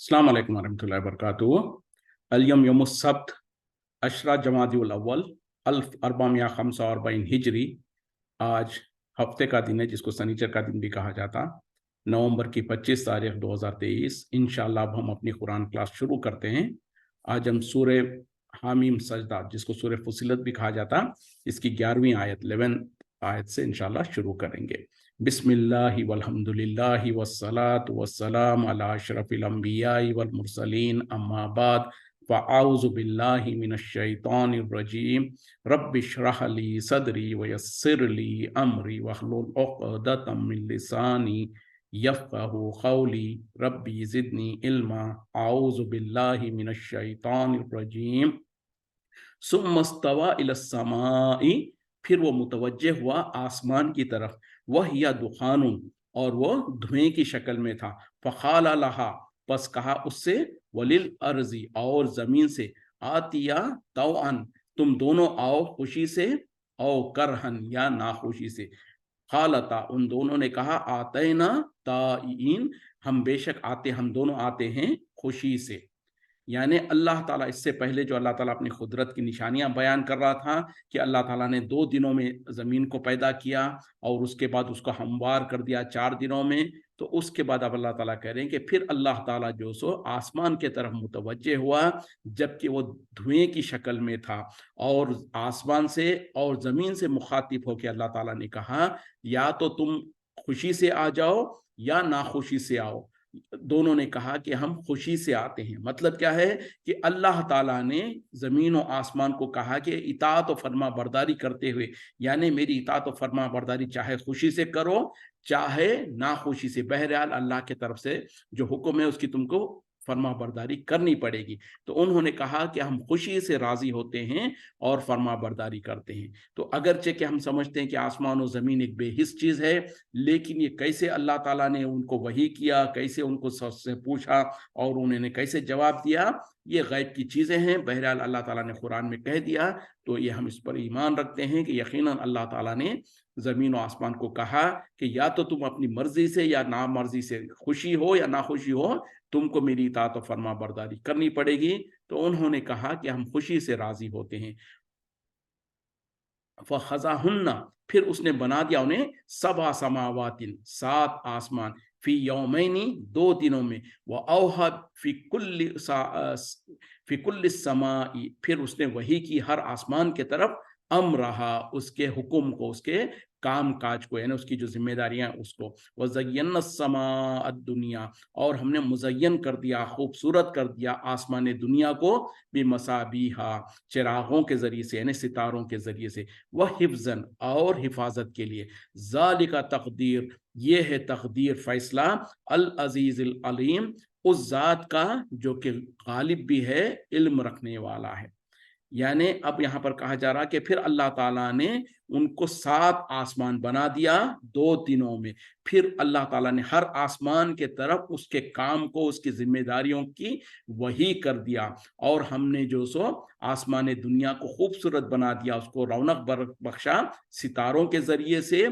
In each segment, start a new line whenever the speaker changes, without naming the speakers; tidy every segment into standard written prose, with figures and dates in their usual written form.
अस्सलाम वालेकुम वरहमतुल्लाहि वबरकातुहू। अल-यौम यौमुस-सब्त अशरा जमादिउल अव्वल 1445 हिजरी। आज हफ्ते का दिन है जिसको सनीचर का दिन भी कहा जाता। नवंबर की 25 तारीख 2023। इंशाअल्लाह अब हम अपनी कुरान क्लास शुरू करते हैं। आज हम सूरे हामीम सजदा जिसको सूरे फुसिलत भी कहा जाता, इसकी 11वीं आयत 11 आयत से इंशाअल्लाह शुरू करेंगे। बिस्मिल्लाहि वल्हम्दुलिल्लाहि वस्सलातु वस्सलाम अला अशरफिल अंबियाई वल मुरसलीन अम्मा बाद फ़अऊज़ु बिल्लाहि मिनश शैतानिर रजीम रब्बि इश्रह ली सदरी वयस्सिर ली अमरी वहलुल उक़दतम मिन लिसानी यफ़क़हू क़ौली रब्बी ज़िदनी इल्मा अऊज़ु बिल्लाहि मिनश शैतानिर रजीम सुम्मस्तवा इलस्समाई, फिर वो मुतवज्जे हुआ आसमान की तरफ, वह या दुखानुन, और वो धुएं की शक्ल में था। फ़क़ाल लहा, पस कहा उससे, वलिल अर्ज़ी, और ज़मीन से, आतिया तौअन, तुम दोनों आओ खुशी से, औ करहन, या नाखुशी से। क़ालता, उन दोनों ने कहा, आतैना ताईन, हम बेशक आते, हम दोनों आते हैं खुशी से। यानी अल्लाह ताला इससे पहले जो अल्लाह ताला अपनी कुदरत की निशानियां बयान कर रहा था कि अल्लाह ताला ने 2 दिनों में ज़मीन को पैदा किया और उसके बाद उसको हमवार कर दिया 4 दिनों में। तो उसके बाद अब अल्लाह ताला कह रहे हैं कि फिर अल्लाह ताला जो सो आसमान के तरफ मुतवज्जे हुआ, जबकि वो धुएं की शक्ल में था, और आसमान से और ज़मीन से मुखातिब होकर अल्लाह ताला ने कहा, या तो तुम खुशी से आ जाओ या नाखुशी से आओ। दोनों ने कहा कि हम खुशी से आते हैं। मतलब क्या है कि अल्लाह ताला ने ज़मीन और आसमान को कहा कि इताअत और फर्मा बरदारी करते हुए, यानी मेरी इताअत और फर्मा बरदारी चाहे खुशी से करो चाहे नाखुशी से, बहरहाल अल्लाह की तरफ से जो हुक्म है उसकी तुमको फर्मा बरदारी करनी पड़ेगी। तो उन्होंने कहा कि हम खुशी से राजी होते हैं और फर्मा बरदारी करते हैं। तो अगरचे कि हम समझते हैं कि आसमान और ज़मीन एक बेहिस चीज़ है, लेकिन ये कैसे अल्लाह ताला ने उनको वही किया, कैसे उनको सबसे पूछा और उन्होंने कैसे जवाब दिया, ये गैब की चीज़ें हैं। बहरहाल अल्लाह ताला ने कुरान में कह दिया, तो ये हम इस पर ईमान रखते हैं कि यकीनन अल्लाह ताला ने ज़मीन और आसमान को कहा कि या तो तुम अपनी मर्जी से या ना मर्जी से, खुशी हो या नाखुशी हो, तुमको मेरी इताअत और फर्मा बरदारी करनी पड़ेगी। तो उन्होंने कहा कि हम खुशी से राजी होते हैं। फ़ख़ज़ाहुन्ना, फिर उसने बना दिया उन्हें, सबा समावातिन, 7 आसमान, फ़ी यौमैनी, 2 दिनों में, व औहद फ़ी कुल्लि समाई, फिर उसने वही की हर आसमान के तरफ, अम्रहा, उसके हुक्म को, उसके काम काज को, यानी उसकी जो जिम्मेदारियां उसको। व ज़य्यना अस्समाअ दुनिया, और हमने मुज़य्यन कर दिया, खूबसूरत कर दिया आसमान दुनिया को, बिमसाबीहा, चिरागों के जरिए से, यानी सितारों के जरिए से, वह हिफ्ज़न, और हिफाजत के लिए। ज़ालिका तक़दीर, ये है तक़दीर फैसला, अल अज़ीज़ुल अलीम, उस ज़ात का जो कि गालिब भी है, इल्म रखने वाला है। यानी अब यहाँ पर कहा जा रहा कि फिर अल्लाह ताला ने उनको 7 आसमान बना दिया 2 दिनों में। फिर अल्लाह ताला ने हर आसमान के तरफ उसके काम को, उसकी जिम्मेदारियों की वही कर दिया, और हमने जो सो आसमान दुनिया को खूबसूरत बना दिया, उसको रौनक बख्शा सितारों के जरिए से,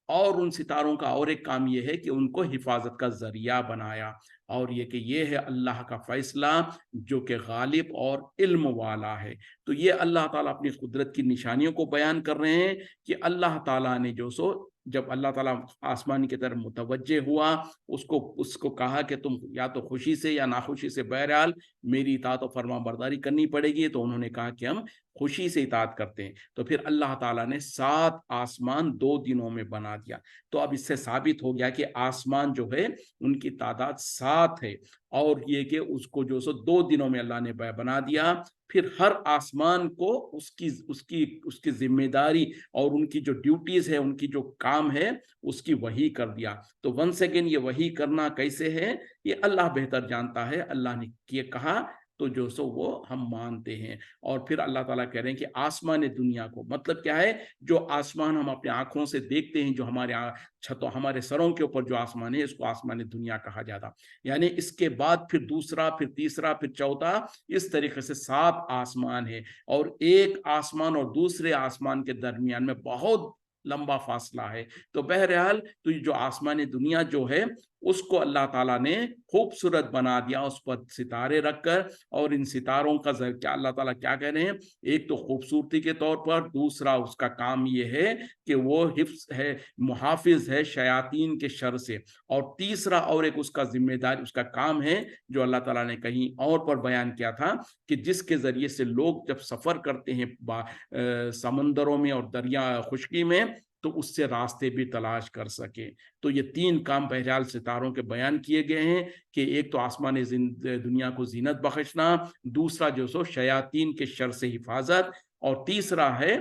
और उन सितारों का और एक काम यह है कि उनको हिफाजत का जरिया बनाया। और ये कि ये है अल्लाह का फैसला जो कि गालिब और इल्म वाला है। तो ये अल्लाह ताला अपनी कुदरत की निशानियों को बयान कर रहे हैं कि अल्लाह ताला ने जो सो, जब अल्लाह ताला आसमान की तरफ मुतवज्जे हुआ, उसको कहा कि तुम या तो खुशी से या नाखुशी से, बहरहाल मेरी इताअत और फर्मा बरदारी करनी पड़ेगी। तो उन्होंने कहा कि हम खुशी से इताअत करते हैं। तो फिर अल्लाह ताला ने 7 आसमान 2 दिनों में बना दिया। तो अब इससे साबित हो गया कि आसमान जो है उनकी तादाद 7 है, और ये कि उसको जो सो 2 दिनों में अल्लाह ने बना दिया। फिर हर आसमान को उसकी उसकी उसकी जिम्मेदारी और उनकी जो ड्यूटीज है, उनकी जो काम है, उसकी वही कर दिया। तो वंस अगेन ये वही करना कैसे है, ये अल्लाह बेहतर जानता है। अल्लाह ने ये कहा तो जो सो वो हम मानते हैं। और फिर अल्लाह ताला कह रहे हैं कि आसमान दुनिया को, मतलब क्या है, जो आसमान हम अपने आंखों से देखते हैं, जो हमारे छतों, हमारे सरों के ऊपर जो आसमान है, इसको आसमान दुनिया कहा जाता। यानी इसके बाद फिर दूसरा, फिर तीसरा, फिर चौथा, इस तरीके से 7 आसमान है, और एक आसमान और दूसरे आसमान के दरमियान में बहुत लंबा फासला है। तो बहरहाल तो जो आसमान दुनिया जो है اس کو اللہ تعالیٰ نے خوبصورت بنا دیا اس پر सितारे रख कर, اور इन सितारों का क्या अल्लाह ताला क्या कह रहे हैं, एक तो खूबसूरती के तौर पर, दूसरा उसका काम ये है कि वो हिफ्स है, मुहाफिज है शयातीन के शर से, और तीसरा और एक उसका जिम्मेदारी, उसका काम है जो अल्लाह ताला ने कहीं और पर बयान किया था कि जिसके जरिए से लोग जब सफर करते हैं समंदरों में और दरिया खुशकी में, तो उससे रास्ते भी तलाश कर सके। तो ये 3 काम बहरहाल सितारों के बयान किए गए हैं कि एक तो आसमानी दुनिया को जीनत बख्शना, दूसरा जो सो शयातीन के शर से हिफाजत, और तीसरा है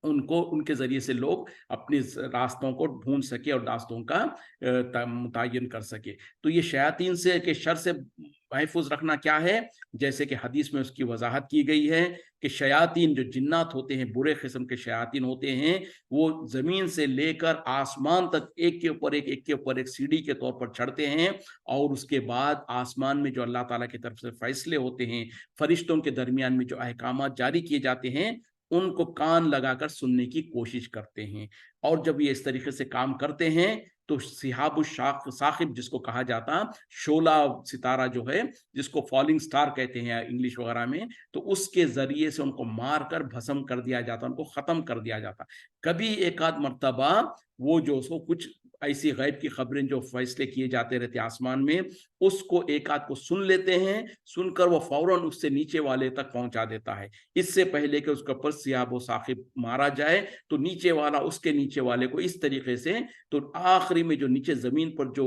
उनको उनके जरिए से लोग अपने रास्तों को ढूंढ सके और रास्तों का मुतय्यन कर सके। तो ये शयातीन से के शर से महफूज रखना क्या है, जैसे कि हदीस में उसकी वजाहत की गई है कि शयातीन जो जिन्नात होते हैं, बुरे किस्म के शयातीन होते हैं, वो जमीन से लेकर आसमान तक एक के ऊपर एक सीढ़ी के तौर पर चढ़ते हैं, और उसके बाद आसमान में जो अल्लाह ताला की तरफ से फैसले होते हैं, फरिश्तों के दरमियान में जो अहकामात जारी किए जाते हैं, उनको कान लगाकर सुनने की कोशिश करते हैं। और जब ये इस तरीके से काम करते हैं तो सिहाबु साकिब जिसको कहा जाता, शोला सितारा जो है, जिसको फॉलिंग स्टार कहते हैं इंग्लिश वगैरह में, तो उसके जरिए से उनको मारकर भस्म कर दिया जाता, उनको खत्म कर दिया जाता। कभी एक आध मर्तबा वो जो सो कुछ ऐसी गैब की खबरें जो फैसले किए जाते रहते आसमान में, उसको एक आध को सुन लेते हैं, सुनकर वो फौरन उससे नीचे वाले तक पहुंचा देता है। इससे पहले कि उसके ऊपर सियाब साकिब मारा जाए, तो नीचे वाला उसके नीचे वाले को इस तरीके से, तो आखिरी में जो नीचे जमीन पर जो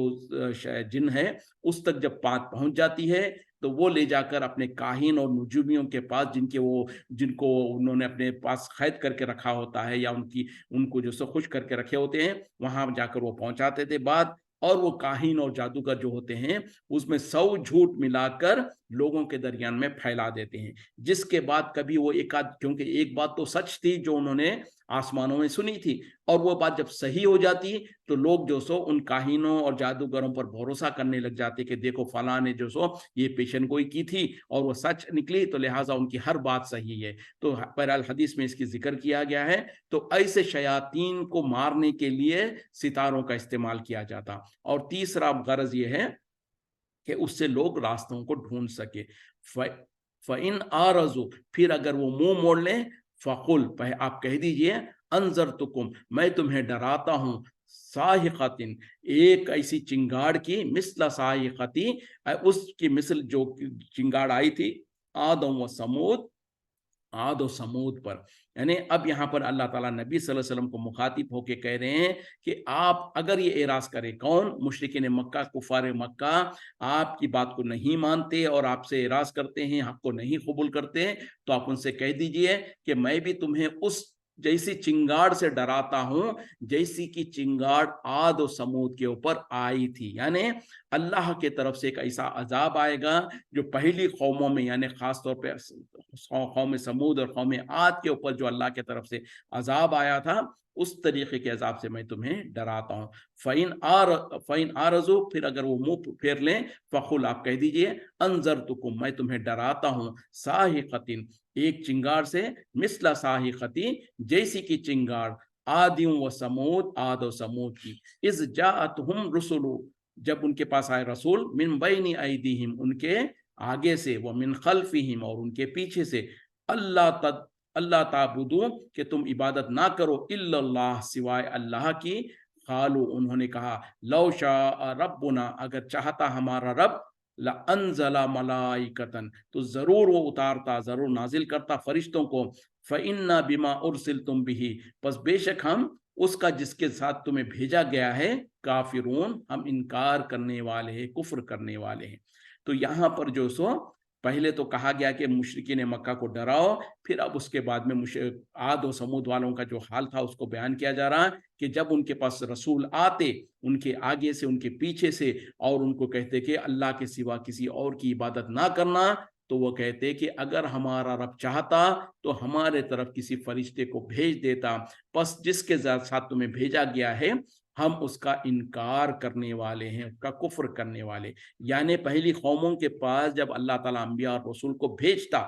जिन है उस तक जब बात पहुंच जाती है, तो वो ले जाकर अपने काहिन और नुजूमियों के पास, जिनको उन्होंने अपने पास कैद करके रखा होता है, या उनको जो सो खुश करके रखे होते हैं, वहां जाकर वो पहुंचाते थे बात। और वो काहिन और जादूगर जो होते हैं, उसमें 100 झूठ मिलाकर लोगों के दरमियान में फैला देते हैं, जिसके बाद कभी वो क्योंकि एक बात तो सच थी जो उन्होंने आसमानों में सुनी थी, और वो बात जब सही हो जाती तो लोग जो सो उन काहिनों और जादूगरों पर भरोसा करने लग जाते कि देखो फलां ने जो सो ये पेशन गोई की थी और वो सच निकली, तो लिहाजा उनकी हर बात सही है। तो बहरहाल हदीस में इसकी जिक्र किया गया है। तो ऐसे शयातीन को मारने के लिए सितारों का इस्तेमाल किया जाता। और तीसरा गरज ये है कि उससे लोग रास्तों को ढूंढ सके। फ़इन आरज़ू, फिर अगर वो मुंह मोड़ लें, फ़कुल, आप कह दीजिए, अंज़रतुकुम, मैं तुम्हें डराता हूँ, साहिक़तिन, एक ऐसी चिंगाड़ की, मिस्ल साहिक़ती, उसकी मिसल जो चिंगाड़ आई थी आद और समूद पर। यानी अब यहाँ पर अल्लाह ताला नबी सल्लल्लाहु अलैहि वसल्लम को मुखातिब होके कह रहे हैं कि आप अगर ये एराज करें, कौन? मुशरिकीन मक्का, कुफार मक्का, आपकी बात को नहीं मानते और आपसे एराज करते हैं, हक को नहीं कबूल करते, तो आप उनसे कह दीजिए कि मैं भी तुम्हें उस जैसी चिंगाड़ से डराता हूं जैसी की चिंगाड़ आद और समूद के ऊपर आई थी। यानी अल्लाह के तरफ से एक ऐसा अजाब आएगा जो पहली कौमों में, यानी खास तौर पे कौम समूद और कौम आद के ऊपर जो अल्लाह के तरफ से अजाब आया था, उस तरीके के अजाब से मैं तुम्हें डराता हूँ। फ़इन आरज़ू, फिर अगर वो मुंह फेर लें, फ़कुल, आप कह दीजिए, अंज़रतुकुम, मैं तुम्हें डराता हूँ, साहिक़तिन, एक चिंगार से, मिस्ला साहिक़ती, जैसी की चिंगार, आदियों व समूद, आद और समूद की, इज़ जाअतहुम रुसुलु, जब उनके पास आए रसूल, मिन बैनी ऐदीहिम, उनके आगे से, व मिन खल्फिहिम, और उनके पीछे से, अल्लाह ताबुदू, कि तुम इबादत ना करो, इल्लल्लाह, सिवाय अल्लाह की, खालू, उन्होंने कहा, लौ शाअ रब्बुना, अगर चाहता हमारा रब, ला अनज़ला मलाइकतन, तो जरूर वो उतारता, जरूर नाजिल करता फरिश्तों को, फ़इन्ना बिमा उरसिलतुम बिही, बस बेशक हम उसका जिसके साथ तुम्हें भेजा गया है, काफिरून, हम इनकार करने वाले हैं, कुफ्र करने वाले हैं। तो यहाँ पर जो सो पहले तो कहा गया कि मुशरिकीन मक्का को डराओ, फिर अब उसके बाद में आद और समूद वालों का जो हाल था उसको बयान किया जा रहा है कि जब उनके पास रसूल आते, उनके आगे से, उनके पीछे से, और उनको कहते कि अल्लाह के सिवा किसी और की इबादत ना करना, तो वो कहते कि अगर हमारा रब चाहता तो हमारे तरफ किसी फरिश्ते को भेज देता, बस जिसके साथ तुम्हें भेजा गया है हम उसका इनकार करने वाले हैं, उसका कुफ्र करने वाले। यानी पहली कौमों के पास जब अल्लाह ताला अंबिया और रसूल को भेजता,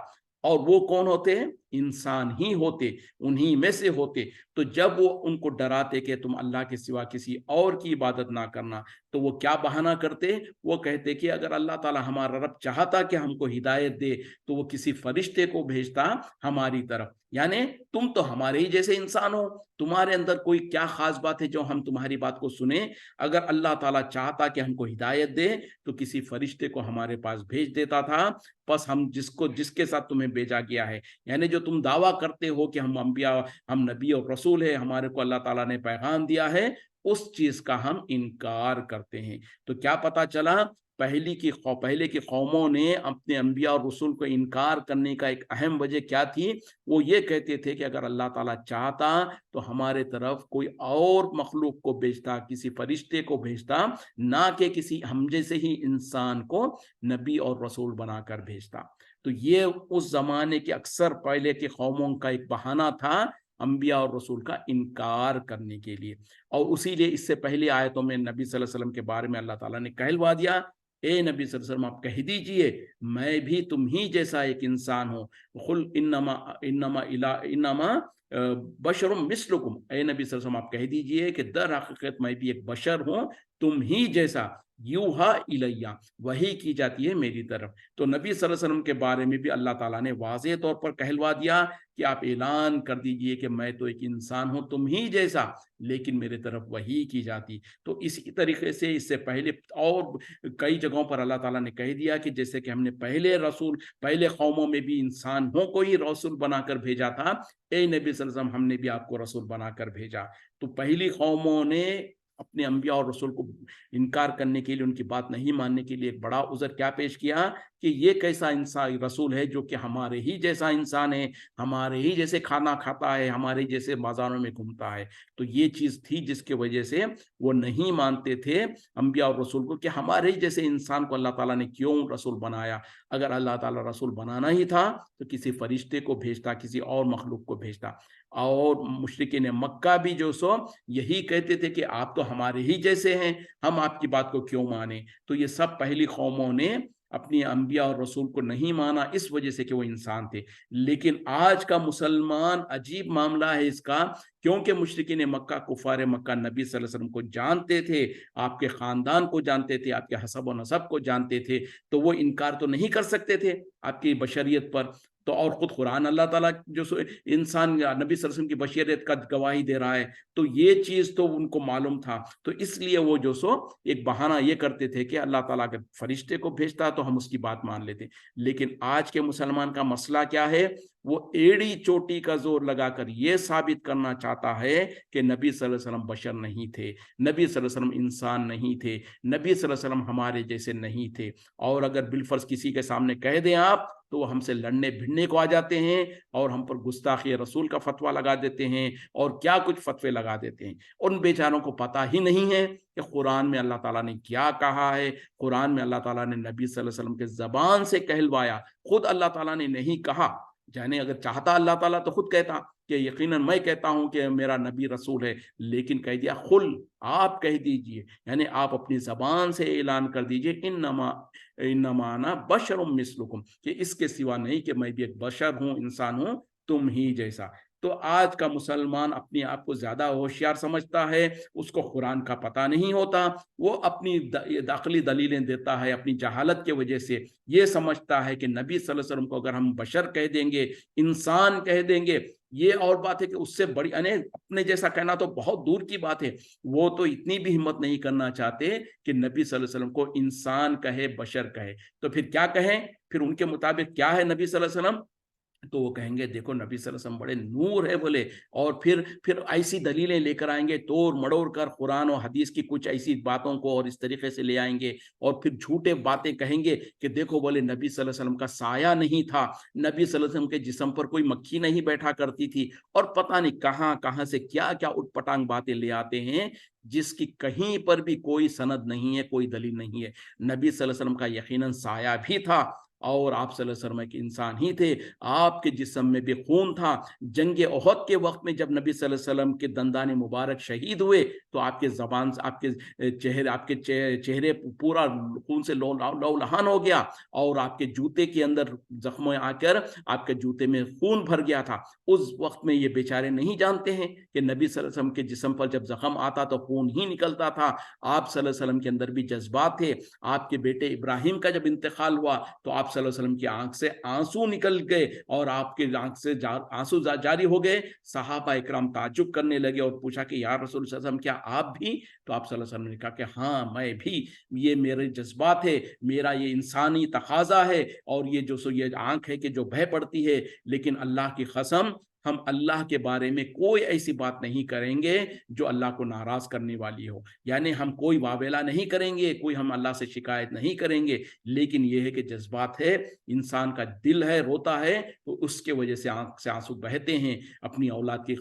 और वो कौन होते हैं? इंसान ही होते, उन्हीं में से होते, तो जब वो उनको डराते कि तुम अल्लाह के सिवा किसी और की इबादत ना करना, तो वो क्या बहाना करते? वो कहते कि अगर अल्लाह ताला हमारा रब चाहता कि हमको हिदायत दे, तो वो किसी फरिश्ते को भेजता हमारी तरफ। यानी तुम तो हमारे ही जैसे इंसान हो, तुम्हारे अंदर कोई क्या खास बात है जो हम तुम्हारी बात को सुने? अगर अल्लाह ताला चाहता कि हमको हिदायत दे, तो किसी फरिश्ते को हमारे पास भेज देता था। बस हम जिसके साथ तुम्हें भेजा गया है, यानी जो तुम दावा करते हो कि हम अंबिया, हम नबी और रसूल है, हमारे को अल्लाह ताला ने पैगाम दिया है, उस चीज का हम इनकार करते हैं। तो क्या पता चला? पहले की कौमों ने अपने अंबिया और रसूल को इनकार करने का एक अहम वजह क्या थी? वो ये कहते थे कि अगर अल्लाह ताला चाहता तो हमारे तरफ कोई और मखलूक को भेजता, किसी फरिश्ते को भेजता, ना कि किसी हम जैसे ही इंसान को नबी और रसूल बनाकर भेजता। तो ये उस जमाने के अक्सर पहले के कौमों का एक बहाना था अंबिया और रसूल का इनकार करने के लिए। और उसीलिए इससे पहले आयतों में नबी सल्लल्लाहु अलैहि वसल्लम के बारे में अल्लाह ताला ने कहलवा दिया, ए नबी सल्लल्लाहु अलैहि वसल्लम आप कह दीजिए मैं भी तुम ही जैसा एक इंसान हूँ। खुल इन्नमा इन्नमा इला इन्नमा बशरुम मिस्लुकुम, ए नबी सल्लल्लाहु अलैहि वसल्लम आप कह दीजिए कि दर हकीकत मैं भी एक बशर हूँ तुम ही जैसा, यूहा इलैया, वही की जाती है मेरी तरफ। तो नबी सल्लल्लाहु अलैहि वसल्लम के बारे में भी अल्लाह ताला ने वाज़ेह तौर पर कहलवा दिया कि आप ऐलान कर दीजिए कि मैं तो एक इंसान हूं तुम ही जैसा, लेकिन मेरे तरफ वही की जाती। तो इसी तरीके से इससे पहले और कई जगहों पर अल्लाह ताला ने कह दिया कि जैसे कि हमने पहले कौमों में भी इंसानों को ही रसूल बनाकर भेजा था, ए नबी सल्लल्लाहु अलैहि वसल्लम हमने भी आपको रसूल बनाकर भेजा। तो पहली कौमों ने अपने अंबिया और रसूल को इनकार करने के लिए, उनकी बात नहीं मानने के लिए एक बड़ा उज़र क्या पेश किया कि ये कैसा इंसान रसूल है जो कि हमारे ही जैसा इंसान है, हमारे ही जैसे खाना खाता है, हमारे जैसे बाजारों में घूमता है। तो ये चीज़ थी जिसकी वजह से वो नहीं मानते थे अंबिया और रसूल को कि हमारे ही जैसे इंसान को अल्लाह ताला ने क्यों रसूल बनाया। अगर अल्लाह ताला रसूल बनाना ही था तो किसी फरिश्ते को भेजता, किसी और मखलूक को भेजता। और मुशरिकीन मक्का भी जो सो यही कहते थे कि आप तो हमारे ही जैसे हैं, हम आपकी बात को क्यों माने। तो ये सब पहली कौमों ने अपनी अंबिया और रसूल को नहीं माना इस वजह से कि वो इंसान थे। लेकिन आज का मुसलमान अजीब मामला है इसका, क्योंकि मुशरिकीन मक्का, कुफार मक्का नबी सल्लल्लाहु अलैहि वसल्लम को जानते थे, आपके खानदान को जानते थे, आपके हसब व नसब को जानते थे, तो वो इनकार तो नहीं कर सकते थे आपकी बशरियत पर। तो और खुद कुरान अल्लाह ताला जो इंसान नबी सल्लल्लाहु अलैहि वसल्लम की बशरियत का गवाही दे रहा है, तो ये चीज तो उनको मालूम था। तो इसलिए वो जो सो एक बहाना ये करते थे कि अल्लाह ताला अगर फरिश्ते को भेजता तो हम उसकी बात मान लेते। लेकिन आज के मुसलमान का मसला क्या है? वो एड़ी चोटी का जोर लगाकर ये साबित करना चाहता है कि नबी सल्लल्लाहु अलैहि वसल्लम बशर नहीं थे, नबी सल्लल्लाहु अलैहि वसल्लम इंसान नहीं थे, नबी सल्लल्लाहु अलैहि वसल्लम हमारे जैसे नहीं थे। और अगर बिलफर्ज किसी के सामने कह दें आप, तो वो हमसे लड़ने भिड़ने को आ जाते हैं और हम पर गुस्ताखी रसूल का फतवा लगा देते हैं और क्या कुछ फतवे लगा देते हैं। उन बेचारों को पता ही नहीं है कि कुरान में अल्लाह ताला ने क्या कहा है। कुरान में अल्लाह ताला ने नबी सल्लल्लाहु अलैहि वसल्लम के ज़बान से कहलवाया, खुद अल्लाह ताला ने नहीं कहा। यानी अगर चाहता अल्लाह ताला तो खुद कहता कि यकीनन मैं कहता हूं कि मेरा नबी रसूल है, लेकिन कह दिया खुल, आप कह दीजिए, यानी आप अपनी जबान से ऐलान कर दीजिए इन्नमाना बशरुम मिस्लुकुम, कि इसके सिवा नहीं कि मैं भी एक बशर हूं, इंसान हूं तुम ही जैसा। तो आज का मुसलमान अपने आप को ज्यादा होशियार समझता है, उसको कुरान का पता नहीं होता, वो अपनी दाखिली दलीलें देता है अपनी जहालत की वजह से। ये समझता है कि नबी सल्लल्लाहु अलैहि वसल्लम को अगर हम बशर कह देंगे, इंसान कह देंगे, ये और बात है कि उससे बड़ी अने अपने जैसा कहना तो बहुत दूर की बात है। वो तो इतनी भी हिम्मत नहीं करना चाहते कि नबी सल्लल्लाहु अलैहि वसल्लम को इंसान कहे, बशर कहे। तो फिर क्या कहें? फिर उनके मुताबिक क्या है नबी सल्लल्लाहु अलैहि वसल्लम? तो वो कहेंगे देखो नबी सल्लल्लाहु अलैहि वसल्लम बड़े नूर है बोले, और फिर ऐसी दलीलें लेकर आएंगे तोड़ मड़ोड़ कर, कुरान और हदीस की कुछ ऐसी बातों को और इस तरीके से ले आएंगे, और फिर झूठे बातें कहेंगे कि देखो बोले नबी सल्लल्लाहु अलैहि वसल्लम का साया नहीं था, नबी सल्लल्लाहु अलैहि वसल्लम के जिस्म पर कोई मक्खी नहीं बैठा करती थी, और पता नहीं कहां कहां से क्या क्या उटपटांग बातें ले आते हैं जिसकी कहीं पर भी कोई सनद नहीं है, कोई दलील नहीं है। नबी सल्लल्लाहु अलैहि वसल्लम का यकीनन साया भी था, और आप सल्लल्लाहु अलैहि वसल्लम के इंसान ही थे, आपके जिस्म में भी खून था। जंग ओहद के वक्त में जब नबी सल्लल्लाहु अलैहि वसल्लम के दंदान मुबारक शहीद हुए तो आपके ज़बान से आपके चेहरे पूरा खून से लहूलुहान हो गया और आपके जूते के अंदर जख्म आकर आपके जूते में खून भर गया था। उस वक्त में ये बेचारे नहीं जानते हैं कि नबी सल्लल्लाहु अलैहि वसल्लम के जिस्म पर जब जख्म आता तो खून ही निकलता था। आप सल्लल्लाहु अलैहि वसल्लम के अंदर भी जज्बात थे। आपके बेटे इब्राहिम का जब इंतकाल हुआ तो आप सल्लल्लाहु अलैहि वसल्लम की आंख से आंसू निकल गए और आपके आंख से आंसू जारी हो गए। सहाबा इकराम ताज्जुब करने लगे और पूछा कि या रसूल सल्लल्लाहु अलैहि वसल्लम क्या आप भी? तो आप सल्लल्लाहु अलैहि वसल्लम ने कहा कि हाँ मैं भी, ये मेरे जज्बात है, मेरा ये इंसानी तकाजा है और ये जो ये आंख है कि जो बह पड़ती है। लेकिन अल्लाह की कसम, हम अल्लाह के बारे में कोई ऐसी बात नहीं करेंगे जो अल्लाह को नाराज करने वाली हो। यानी हम कोई वावेला नहीं करेंगे, कोई हम अल्लाह से शिकायत नहीं करेंगे। लेकिन यह है कि जज्बात है, इंसान का दिल है, रोता है, तो उसके वजह से आंख से आंसू बहते हैं। अपनी औलाद की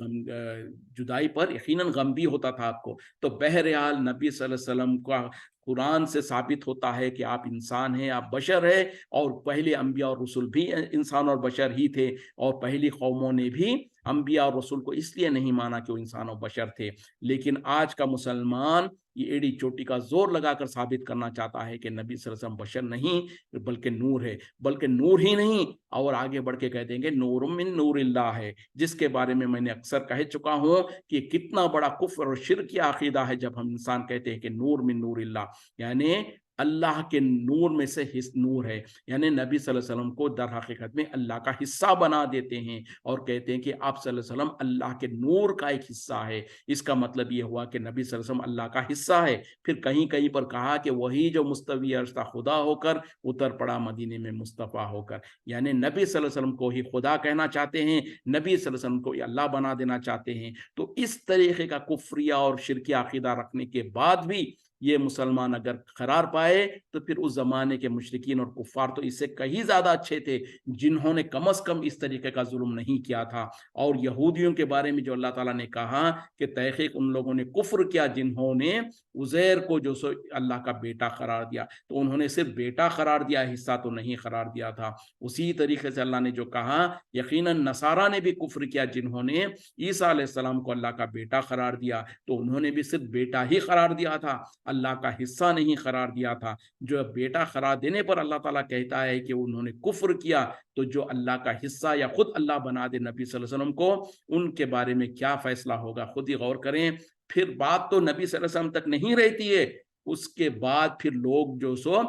जुदाई पर यकीनन गम भी होता था आपको। तो बहरहाल नबी सल्लल्लाहु अलैहि वसल्लम का कुरान से साबित होता है कि आप इंसान हैं, आप बशर हैं। और पहले अंबिया और रसूल भी इंसान और बशर ही थे और पहली कौमों ने भी अंबिया और रसूल को इसलिए नहीं माना कि वो इंसान और बशर थे। लेकिन आज का मुसलमान ये एड़ी चोटी का जोर लगाकर साबित करना चाहता है कि नबी सल्लल्लाहु अलैहि वसल्लम बशर नहीं बल्कि नूर है। बल्कि नूर ही नहीं, और आगे बढ़ के कह देंगे नूर मिन नूरिल्लाह है, जिसके बारे में मैंने अक्सर कह चुका हूं कि कितना बड़ा कुफ्र और शिर्क की अकीदा है जब हम इंसान कहते हैं कि नूर मिन नूरिल्लाह, यानी अल्लाह के नूर में से नूर है। यानी नबी सल्लल्लाहु अलैहि वसल्लम को दर हकीकत में अल्लाह का हिस्सा बना देते हैं और कहते हैं कि आप सल्लल्लाहु अलैहि वसल्लम अल्लाह के नूर का एक हिस्सा है। इसका मतलब ये हुआ कि नबी सल्लल्लाहु अलैहि वसल्लम अल्लाह का हिस्सा है। फिर कहीं कहीं पर कहा कि वही जो मुस्तवी अर्श था खुदा होकर उतर पड़ा मदीने में मुस्तफ़ा होकर। यानी नबी सल्लल्लाहु अलैहि वसल्लम को ही खुदा कहना चाहते हैं, नबी सल्लल्लाहु अलैहि वसल्लम को अल्लाह बना देना चाहते हैं। तो इस तरीके का कुफ्रिया और शिरकी अकीदा रखने के बाद भी ये मुसलमान अगर करार पाए तो फिर उस जमाने के मुशरिकीन और कुफ्फार तो इससे कहीं ज्यादा अच्छे थे, जिन्होंने कम अज कम इस तरीके का जुल्म नहीं किया था। और यहूदियों के बारे में जो अल्लाह ताला ने कहा कि तहकीक उन लोगों ने कुफ्र किया जिन्होंने उजैर को जो सो अल्लाह का बेटा करार दिया, तो उन्होंने सिर्फ बेटा करार दिया, हिस्सा तो नहीं करार दिया था। उसी तरीके से अल्लाह ने जो कहा यकीनन नसारा ने भी कुफ्र किया जिन्होंने ईसा अलैहिस्सलाम को अल्लाह का बेटा करार दिया, तो उन्होंने भी सिर्फ बेटा ही करार दिया था, अल्लाह का हिस्सा नहीं करार दिया था। जो बेटा करार देने पर अल्लाह ताला कहता है कि उन्होंने कुफ्र किया, तो जो अल्लाह का हिस्सा या खुद अल्लाह बना दे नबी सल्लल्लाहु अलैहि वसल्लम को, उनके बारे में क्या फैसला होगा खुद ही गौर करें। फिर बात तो नबी सल्लल्लाहु अलैहि वसल्लम तक नहीं रहती है, उसके बाद फिर लोग जो सो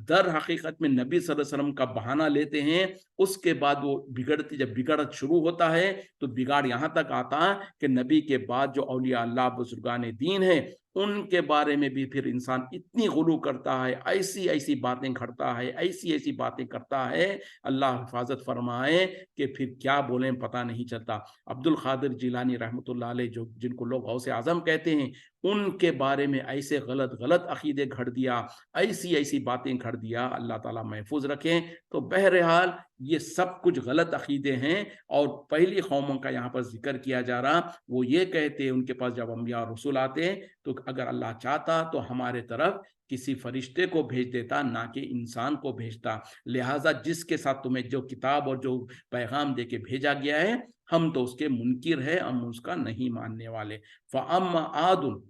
दर हकीकत में नबी सल्लल्लाहु अलैहि वसल्लम का बहाना लेते हैं। उसके बाद वो बिगड़ती, जब बिगड़ शुरू होता है तो बिगाड़ यहाँ तक आता कि नबी के बाद जो औलिया अल्लाह बुजुर्गान दीन है उनके बारे में भी फिर इंसान इतनी गुलू करता है, ऐसी ऐसी बातें करता है, ऐसी ऐसी बातें करता है, अल्लाह हिफाजत फरमाए कि फिर क्या बोलें पता नहीं चलता। अब्दुल कादिर जिलानी रहमतुल्लाह अलैह, जो जिनको लोग गौसे आजम कहते हैं, उनके बारे में ऐसे गलत गलत अकीदे घड़ दिया, ऐसी ऐसी बातें घड़ दिया, अल्लाह ताला महफूज रखें। तो बहरहाल ये सब कुछ गलत अकीदे हैं। और पहली कौमों का यहाँ पर जिक्र किया जा रहा, वो ये कहते हैं उनके पास जब अंबिया और रसूल आते हैं तो अगर अल्लाह चाहता तो हमारे तरफ किसी फरिश्ते को भेज देता, ना कि इंसान को भेजता। लिहाजा जिसके साथ तुम्हें जो किताब और जो पैगाम दे के भेजा गया है, हम तो उसके मुनकिर है, हम उसका नहीं मानने वाले। फ़अम्मा आदुन,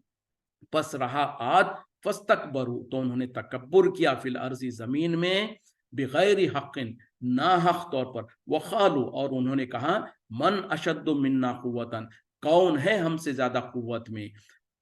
पस रहा आद, फस्तकबरू, तो उन्होंने तकब्बुर किया, फिल अर्ज़ी, जमीन में, बिगैर हक़िन, ना हक तौर पर, वक़ालू, और उन्होंने कहा, मन अशद्दु मिन्ना कुव्वतन, कौन है हमसे ज्यादा कुव्वत में।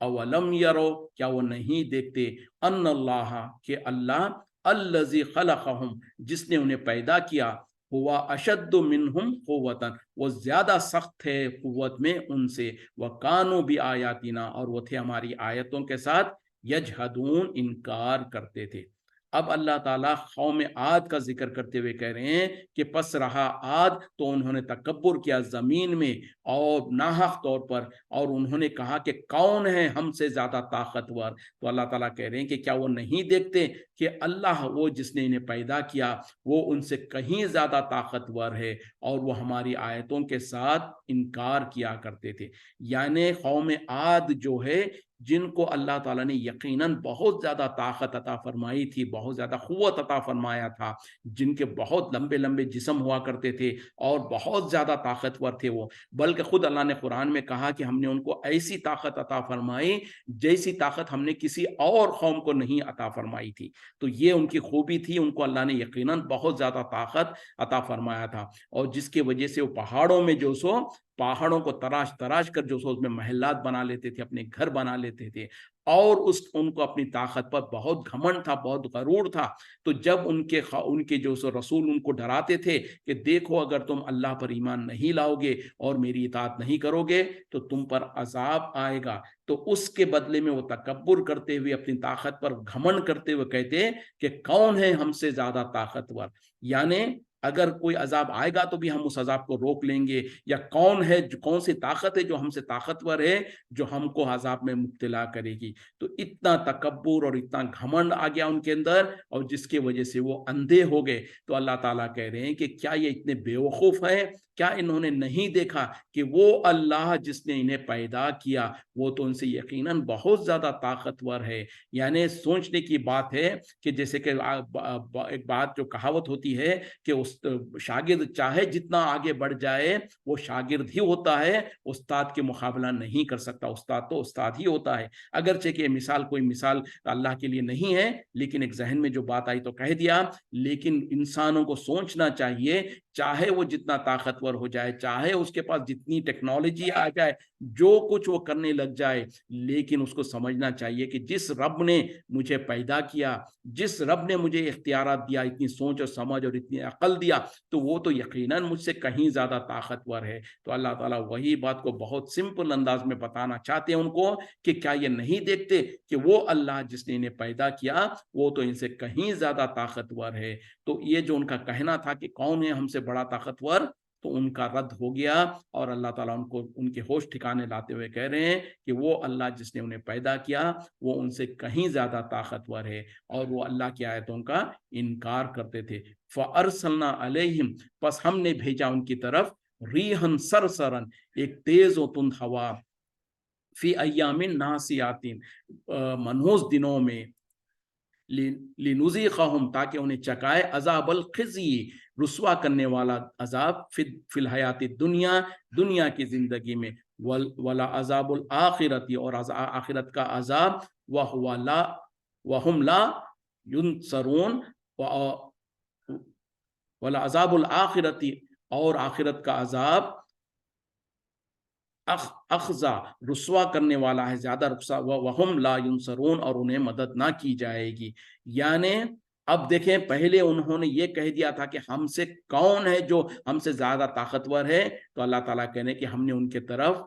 अवलम यरो, क्या वो नहीं देखते, अन्नल्लाह, के अल्लाह, अल्लज़ी खलक़हुम, जिसने उन्हें पैदा किया, हुआ अशद्दु मिनहुम कुव्वतन, वो ज्यादा सख्त है कुव्वत में उनसे, व कानू भी आयातिना, और वो थे हमारी आयतों के साथ, यजहदून, इनकार करते थे। अब अल्लाह ताला कौम आद का जिक्र करते हुए कह रहे हैं कि पस रहा आद, तो उन्होंने तकब्बुर किया जमीन में और नाहक तौर पर, और उन्होंने कहा कि कौन है हमसे ज्यादा ताकतवर। तो अल्लाह ताला कह रहे हैं कि क्या वो नहीं देखते कि अल्लाह, वो जिसने इन्हें पैदा किया, वो उनसे कहीं ज्यादा ताकतवर है, और वो हमारी आयतों के साथ इनकार किया करते थे। यानी कौम आद जो है, جن کو اللہ تعالیٰ نے یقیناً بہت زیادہ طاقت عطا فرمائی تھی، بہت زیادہ قوت عطا فرمایا تھا، جن کے بہت لمبے لمبے جسم ہوا کرتے تھے اور بہت زیادہ طاقتور تھے وہ، بلکہ خود اللہ نے قرآن میں کہا کہ ہم نے ان کو ایسی طاقت عطا فرمائی جیسی طاقت ہم نے کسی اور قوم کو نہیں عطا فرمائی تھی۔ تو یہ ان کی خوبی تھی، ان کو اللہ نے یقیناً بہت زیادہ طاقت عطا فرمایا تھا، اور جس کی وجہ سے وہ پہاڑوں میں جو سو پہاڑوں کو تراش تراش کر جو سو اس میں محلات بنا لیتے تھے، اپنے گھر بنا لیتے تھے، اور ان کو اپنی طاقت پر بہت گھمنڈ تھا، بہت غرور تھا۔ تو جب ان کے جو سو رسول ان کو ڈراتے تھے کہ دیکھو اگر تم اللہ پر ایمان نہیں لاؤ گے اور میری اطاعت نہیں کرو گے تو تم پر عذاب آئے گا، تو اس کے بدلے میں وہ تکبر کرتے ہوئے، اپنی طاقت پر گھمنڈ کرتے ہوئے کہتے کہ کون ہے ہم سے زیادہ طاقتور، یعنی اگر کوئی عذاب آئے گا تو بھی ہم اس عذاب کو روک لیں گے، یا کون سی طاقت ہے جو ہم سے طاقتور ہے جو ہم کو عذاب میں مبتلا کرے گی۔ تو اتنا تکبر اور اتنا گھمنڈ آ گیا ان کے اندر، اور جس کی وجہ سے وہ اندھے ہو گئے۔ تو اللہ تعالیٰ کہہ رہے ہیں کہ کیا یہ اتنے بیوقوف ہیں؟ کیا انہوں نے نہیں دیکھا کہ وہ اللہ جس نے انہیں پیدا کیا وہ تو ان سے یقیناً بہت زیادہ طاقتور ہے؟ یعنی سوچنے کی بات ہے کہ جیسے کہ ایک بات جو کہاوت ہوتی ہے کہ شاگرد چاہے جتنا آگے بڑھ جائے وہ شاگرد ہی ہوتا ہے، استاد کے مقابلہ نہیں کر سکتا، استاد تو استاد ہی ہوتا ہے۔ اگرچہ کہ کوئی مثال اللہ کے لیے نہیں ہے، لیکن ایک ذہن میں جو بات آئی تو کہہ دیا۔ لیکن انسانوں کو سوچنا چاہیے، چاہے وہ جتنا طاقتور ہو جائے، چاہے اس کے پاس جتنی ٹیکنالوجی آ جائے، جو کچھ وہ کرنے لگ جائے، لیکن اس کو سمجھنا چاہیے کہ جس رب نے مجھے پیدا کیا، جس رب نے مجھے اختیارات دیا، اتنی سوچ اور سمجھ اور اتنی عقل دیا، تو وہ تو یقیناً مجھ سے کہیں زیادہ طاقتور ہے۔ تو اللہ تعالیٰ وہی بات کو بہت سمپل انداز میں بتانا چاہتے ہیں ان کو کہ کیا یہ نہیں دیکھتے کہ وہ اللہ جس نے انہیں پیدا کیا وہ تو ان سے کہیں زیادہ طاقتور ہے۔ تو یہ جو ان کا کہنا تھا کہ کون ہے ہم سے بڑا طاقتور، تو ان کا رد ہو گیا، اور اللہ تعالیٰ ان کے ہوش ٹھکانے لاتے ہوئے کہہ رہے ہیں کہ وہ اللہ جس نے انہیں پیدا کیا وہ ان سے کہیں زیادہ طاقتور ہے، اور وہ اللہ کی آیتوں کا انکار کرتے تھے۔ فَأَرْسَلْنَا عَلَيْهِمْ، پس ہم نے بھیجا ان کی طرف ریحًا سرسرن، ایک تیز و تند ہوا، فی ایام ناسیات، منحوس دنوں میں، لنذیقہم، تاکہ انہیں چکائے، عذاب الخزی، رسوا کرنے والا عذاب، فی الحیات الدنیا، دنیا کی زندگی میں، ولا عذاب الآخرت، اور آخرت کا عذاب، وہم لا ینصرون، ولا عذاب الآخرت، اور آخرت کا عذاب اخزا، رسوا کرنے والا ہے، زیادہ رسوا، وہم لا ینصرون، اور انہیں مدد نہ کی جائے گی۔ یعنی اب دیکھیں، پہلے انہوں نے یہ کہہ دیا تھا کہ ہم سے کون ہے جو ہم سے زیادہ طاقتور ہے، تو اللہ تعالیٰ کہنے کہ ہم نے ان کے طرف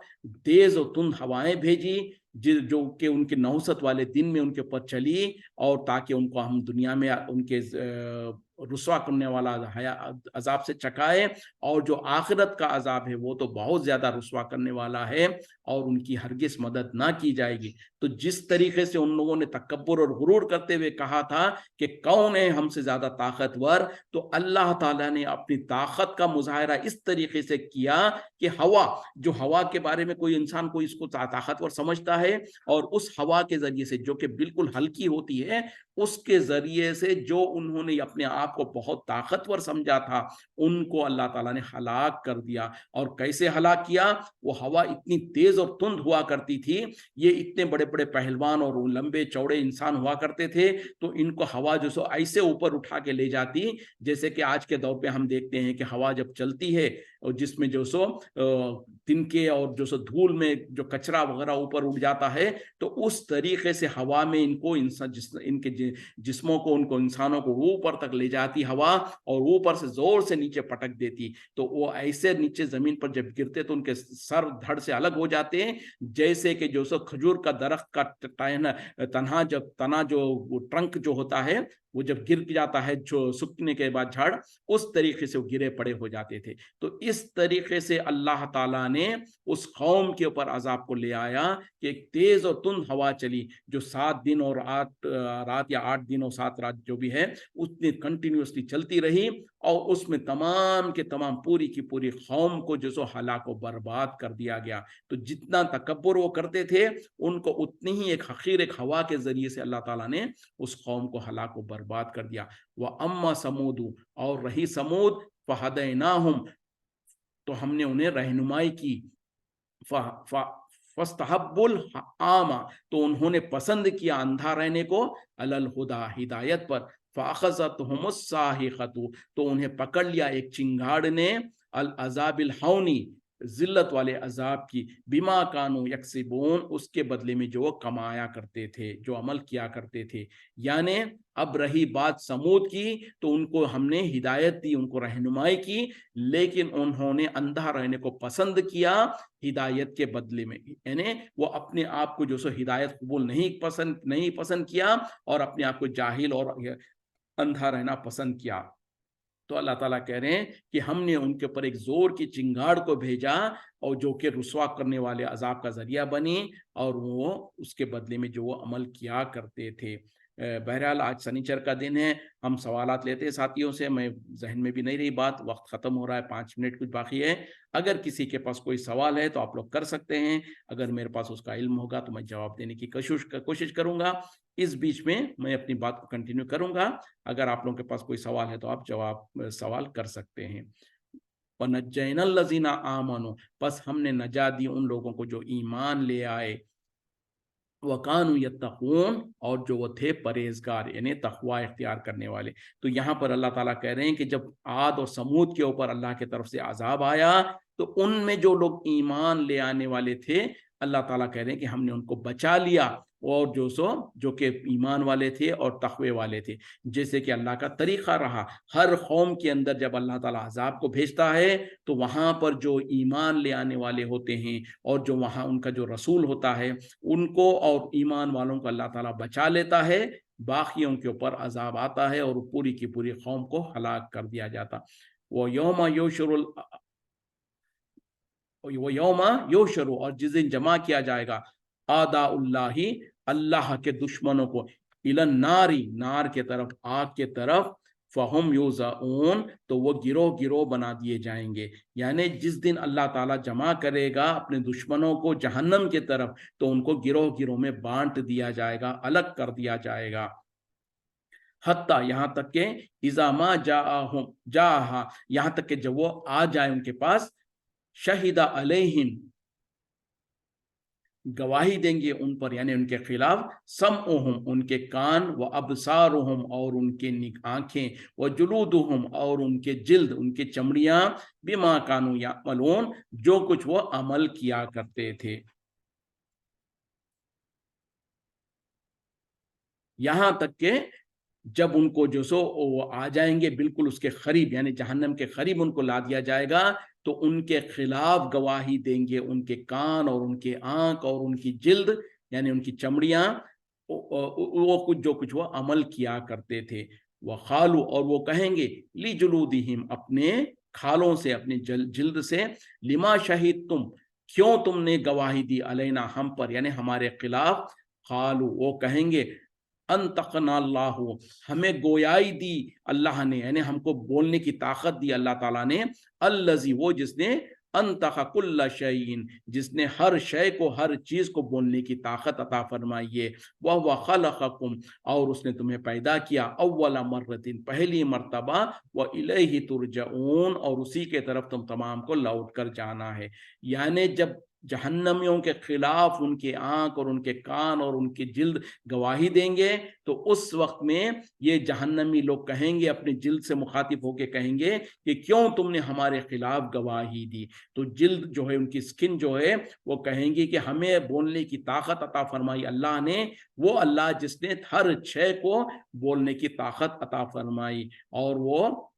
تیز و تند ہوائیں بھیجی جو کہ ان کے نحوست والے دن میں ان کے اوپر چلی، اور تاکہ ان کو ہم دنیا میں ان کے رسوا کرنے والا عذاب سے چکائے، اور جو آخرت کا عذاب ہے وہ تو بہت زیادہ رسوا کرنے والا ہے، اور ان کی ہرگز مدد نہ کی جائے گی۔ تو جس طریقے سے ان لوگوں نے تکبر اور غرور کرتے ہوئے کہا تھا کہ کون ہے ہم سے زیادہ طاقتور، تو اللہ تعالیٰ نے اپنی طاقت کا مظاہرہ اس طریقے سے کیا کہ ہوا کے بارے میں کوئی انسان کو اس کو طاقتور سمجھتا ہے، اور اس ہوا کے ذریعے سے جو کہ بالکل ہلکی ہوتی ہے، اس کے ذریعے سے جو انہوں نے اپنے آپ کو بہت طاقتور سمجھا تھا، ان کو اللہ تعالیٰ نے ہلاک کر دیا۔ اور کیسے ہلاک کیا؟ وہ ہوا اتنی تیز اور تند ہوا کرتی تھی، یہ اتنے بڑے بڑے پہلوان اور لمبے چوڑے انسان ہوا کرتے تھے، تو ان کو ہوا جو سو ایسے اوپر اٹھا کے لے جاتی، جیسے کہ آج کے دور پہ ہم دیکھتے ہیں کہ ہوا جب چلتی ہے اور جس میں جو سو تنکے اور جو سو دھول میں جو کچرا وغیرہ اوپر اڑ جاتا ہے، تو اس طریقے سے ہوا میں ان کے جسموں کو، ان کو انسانوں کو اوپر تک لے جاتی ہوا، اور اوپر سے زور سے نیچے پٹک دیتی، تو وہ ایسے نیچے زمین پر جب گرتے تو ان کے سر دھڑ سے الگ ہو جاتے ہیں، جیسے کہ جو سو کھجور کا درخت کا تنا جو ٹرنک جو ہوتا ہے وہ جب گر جاتا ہے جو سوکھنے کے بعد جھاڑ، اس طریقے سے وہ گرے پڑے ہو جاتے تھے۔ تو اس طریقے سے اللہ تعالیٰ نے اس قوم کے اوپر عذاب کو لے آیا کہ ایک تیز اور تند ہوا چلی جو 7 دن اور 8 رات یا 8 دن اور 7 رات جو بھی ہے اتنے कंटिन्यूसली चलती रही और उसमें तमाम के तमाम पूरी की पूरी कौम को जो सो हलाक व बर्बाद कर दिया गया। तो जितना तकब्बुर वो करते थे उनको उतनी ही एक हकीर एक हवा के जरिए से अल्लाह ताला ने उस कौम को हलाक व बर्बाद कर दिया। वह अम्मा समूदू, और रही समूद, फहदैनाहुम, तो हमने उन्हें रहनुमाई की, फस्तहब्बुल आमा, तो उन्होंने पसंद किया अंधा रहने को, अलल हुदा, हिदायत पर, फाखज़तहुमुस साहिक़तु, तो उन्हें पकड़ लिया एक चिंगाड़ ने, अल अज़ाबिल हौनी, जिल्लत वाले अजाब की, बिमा कानू यक्सिबून, उसके बदले में जो वो कमाया करते थे, जो अमल किया करते थे। यानी अब रही बात समूद की, तो उनको हमने हिदायत दी, उनको रहनुमाई की, लेकिन उन्होंने अंधा रहने को पसंद किया हिदायत के बदले में। यानी वो अपने आप को जो सो हिदायत कबूल नहीं पसंद किया और अपने आप को जाहिल और अंधा रहना पसंद किया। तो अल्लाह ताला कह रहे हैं कि हमने उनके ऊपर एक जोर की चिंगाड़ को भेजा और जो कि रुसवा करने वाले अजाब का जरिया बनी, और वो उसके बदले में जो वो अमल किया करते थे। बहरहाल आज शनिचर का दिन है, हम सवालात लेते हैं साथियों से, मैं जहन में भी नहीं रही बात, वक्त ख़त्म हो रहा है, 5 मिनट कुछ बाकी है। अगर किसी के पास कोई सवाल है तो आप लोग कर सकते हैं, अगर मेरे पास उसका इल्म होगा तो मैं जवाब देने की कोशिश करूँगा। इस बीच में मैं अपनी बात को कंटिन्यू करूँगा, अगर आप लोगों के पास कोई सवाल है तो आप सवाल कर सकते हैं। वनज्जैनल लज़ीना आमनू, बस हमने नजात दी उन लोगों को जो ईमान ले आए, वकानु यत्तकून, और जो वो थे परहेजगार, यानी तकवा इख्तियार करने वाले। तो यहाँ पर अल्लाह ताला कह रहे हैं कि जब आद और समूद के ऊपर अल्लाह की तरफ से अजाब आया, तो उनमें जो लोग ईमान ले आने वाले थे, अल्लाह ताला कह रहे हैं कि हमने उनको बचा लिया, और जो कि ईमान वाले थे और तकवे वाले थे। जैसे कि अल्लाह का तरीक़ा रहा, हर कौम के अंदर जब अल्लाह ताला अजाब को भेजता है, तो वहाँ पर जो ईमान ले आने वाले होते हैं और जो वहाँ उनका जो रसूल होता है, उनको और ईमान वालों को अल्लाह ताला बचा लेता है, बाकियों के ऊपर अजाब आता है और पूरी की पूरी कौम को हलाक कर दिया जाता। वो यौमा योशरुल वो यौमा योशरु, और जिस दिन जमा किया जाएगा, आदाउल्लाही, अल्लाह के दुश्मनों को, इलन नारी, नार के तरफ, आग के तरफ, फहुम यूज़ाऊन, तो वो गिरोह गिरोह बना दिए जाएंगे। यानी जिस दिन अल्लाह ताला जमा करेगा अपने दुश्मनों को जहन्नम के तरफ, तो उनको गिरोह गिरोह में बांट दिया जाएगा, अलग कर दिया जाएगा। हत्ता, यहाँ तक के, इज़ामा जाहा, यहाँ तक के जब वो आ जाए उनके पास, शहीदा अलैहिम, गवाही देंगे उन पर, यानी उनके खिलाफ, समउहुम, उनके कान, व अबसारुहुम, और उनके आंखें, व जुलूदुहुम, और उनके जिल्द, उनके चमड़ियां, बिमा कानू यामलून, जो कुछ वो अमल किया करते थे। यहां तक के जब उनको जो सो वो आ जाएंगे बिल्कुल उसके करीब, यानी जहन्नम के करीब उनको ला दिया जाएगा, तो उनके खिलाफ गवाही देंगे उनके कान और उनके आंख और उनकी जिल्द, यानी उनकी चमड़ियां, वो कुछ जो कुछ वो अमल किया करते थे। वह खालू, और वो कहेंगे, ली जुलूदिहिम, अपने खालों से, अपनी जिल्द से, लिमा शहीद तुम, क्यों तुमने गवाही दी, अलैना, हम पर, यानी हमारे खिलाफ, खालू, वो कहेंगे, अंतकना अल्लाहु, हमें गोयाई दी अल्लाह ने, यानी हमको बोलने की ताकत दी अल्लाह ताला ने, अल्लज़ी, वो जिसने, अंतका कुल्ला शैइन, जिसने हर शय को, हर चीज को बोलने की ताकत अता फरमाई है। वह खलक़कुम, और उसने तुम्हें पैदा किया, अव्वला मर्रतिन, पहली मर्तबा, व इलैहि तुरजऊन, और उसी के तरफ तुम तमाम को लौट कर जाना है। यानी जब जहन्नमियों के खिलाफ उनके आंख और उनके कान और उनकी जिल्द गवाही देंगे, तो उस वक्त में ये जहन्नमी लोग कहेंगे, अपनी जिल्द से मुखातिब होकर कहेंगे कि क्यों तुमने हमारे खिलाफ गवाही दी। तो जिल्द जो है, उनकी स्किन जो है, वो कहेंगी कि हमें बोलने की ताकत अता फरमाई अल्लाह ने, वो अल्लाह जिसने हर शय को बोलने की ताकत अता फरमाई, और वो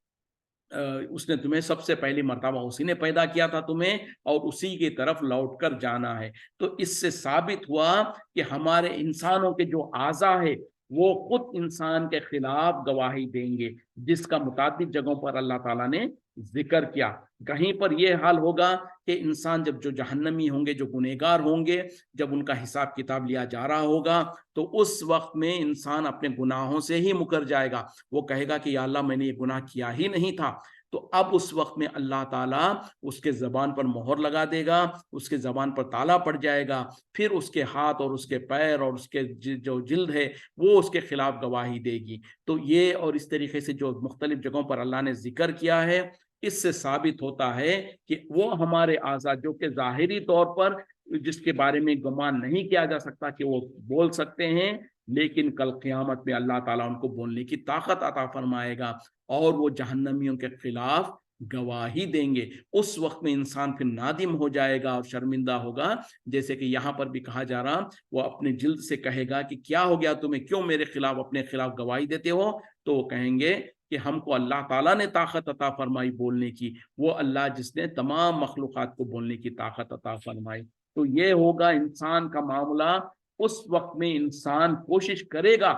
उसने तुम्हें सबसे पहली मर्तबा उसी ने पैदा किया था तुम्हें, और उसी की तरफ लौट कर जाना है। तो इससे साबित हुआ कि हमारे इंसानों के जो आज़ा है, वो खुद इंसान के खिलाफ गवाही देंगे, जिसका मुताबिक जगहों पर अल्लाह ताला ने ذکر کیا۔ کہیں پر یہ حال ہوگا کہ انسان جب جو جہنمی ہوں گے، جو گنہگار ہوں گے، جب ان کا حساب کتاب لیا جا رہا ہوگا تو اس وقت میں انسان اپنے گناہوں سے ہی مکر جائے گا، وہ کہے گا کہ یا اللہ میں نے یہ گناہ کیا ہی نہیں تھا۔ تو اب اس وقت میں اللہ تعالیٰ اس کے زبان پر مہر لگا دے گا، اس کے زبان پر تالا پڑ جائے گا، پھر اس کے ہاتھ اور اس کے پیر اور اس کے جو جلد ہے وہ اس کے خلاف گواہی دے گی۔ تو یہ اور اس طریقے سے جو مختلف جگہوں پر اللہ نے ذکر کیا ہے، اس سے ثابت ہوتا ہے کہ وہ ہمارے اعضاء جو کہ ظاہری طور پر جس کے بارے میں گمان نہیں کیا جا سکتا کہ وہ بول سکتے ہیں، لیکن کل قیامت میں اللہ تعالیٰ ان کو بولنے کی طاقت عطا فرمائے گا اور وہ جہنمیوں کے خلاف گواہی دیں گے۔ اس وقت میں انسان پھر نادم ہو جائے گا اور شرمندہ ہوگا، جیسے کہ یہاں پر بھی کہا جا رہا، وہ اپنے جلد سے کہے گا کہ کیا ہو گیا تمہیں، کیوں میرے خلاف اپنے خلاف گواہی دیتے ہو؟ تو وہ کہیں گے کہ ہم کو اللہ تعالیٰ نے طاقت عطا فرمائی بولنے کی، وہ اللہ جس نے تمام مخلوقات کو بولنے کی طاقت عطا فرمائی۔ تو یہ ہوگا انسان کا معاملہ۔ اس وقت میں انسان کوشش کرے گا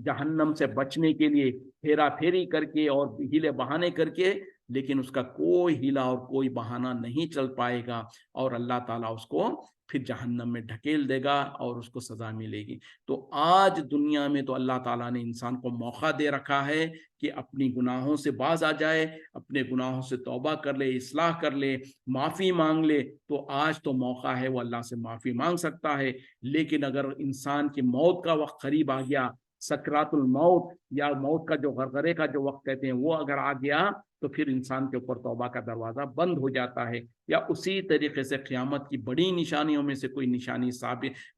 جہنم سے بچنے کے لیے، پھیرا پھیری کر کے اور ہیلے بہانے کر کے، لیکن اس کا کوئی ہیلا اور کوئی بہانہ نہیں چل پائے گا، اور اللہ تعالیٰ اس کو پھر جہنم میں ڈھکیل دے گا اور اس کو سزا ملے گی۔ تو آج دنیا میں تو اللہ تعالیٰ نے انسان کو موقع دے رکھا ہے کہ اپنی گناہوں سے باز آ جائے، اپنے گناہوں سے توبہ کر لے، اصلاح کر لے، معافی مانگ لے۔ تو آج تو موقع ہے وہ اللہ سے معافی مانگ سکتا ہے، لیکن اگر انسان کی موت کا وقت قریب آ گیا، سکرات الموت یا موت کا جو غرغرے کا جو وقت کہتے ہیں وہ اگر آ گیا، تو پھر انسان کے اوپر توبہ کا دروازہ بند ہو جاتا ہے، یا اسی طریقے سے قیامت کی بڑی نشانیوں میں سے کوئی نشانی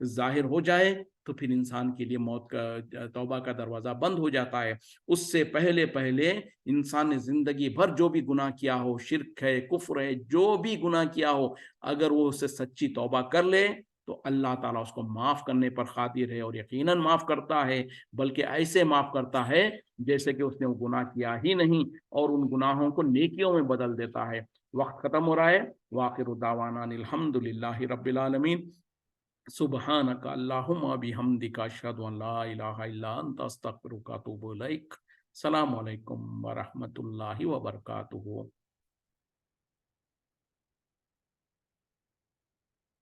ظاہر ہو جائے تو پھر انسان کے لیے موت کا توبہ کا دروازہ بند ہو جاتا ہے۔ اس سے پہلے پہلے انسان نے زندگی بھر جو بھی گناہ کیا ہو، شرک ہے، کفر ہے، جو بھی گناہ کیا ہو، اگر وہ اسے سچی توبہ کر لے تو اللہ تعالیٰ اس کو معاف کرنے پر قادر ہے، اور یقیناً معاف کرتا ہے، بلکہ ایسے معاف کرتا ہے جیسے کہ اس نے وہ گناہ کیا ہی نہیں، اور ان گناہوں کو نیکیوں میں بدل دیتا ہے۔ وقت ختم ہو رہا ہے۔ وآخر دعوانا الحمد للہ رب العالمین۔ سبحانک اللہم بحمدک اشہد ان لا الہ الا انت استغفرک واتوب الیک۔ السلام علیکم ورحمۃ اللہ وبرکاتہ۔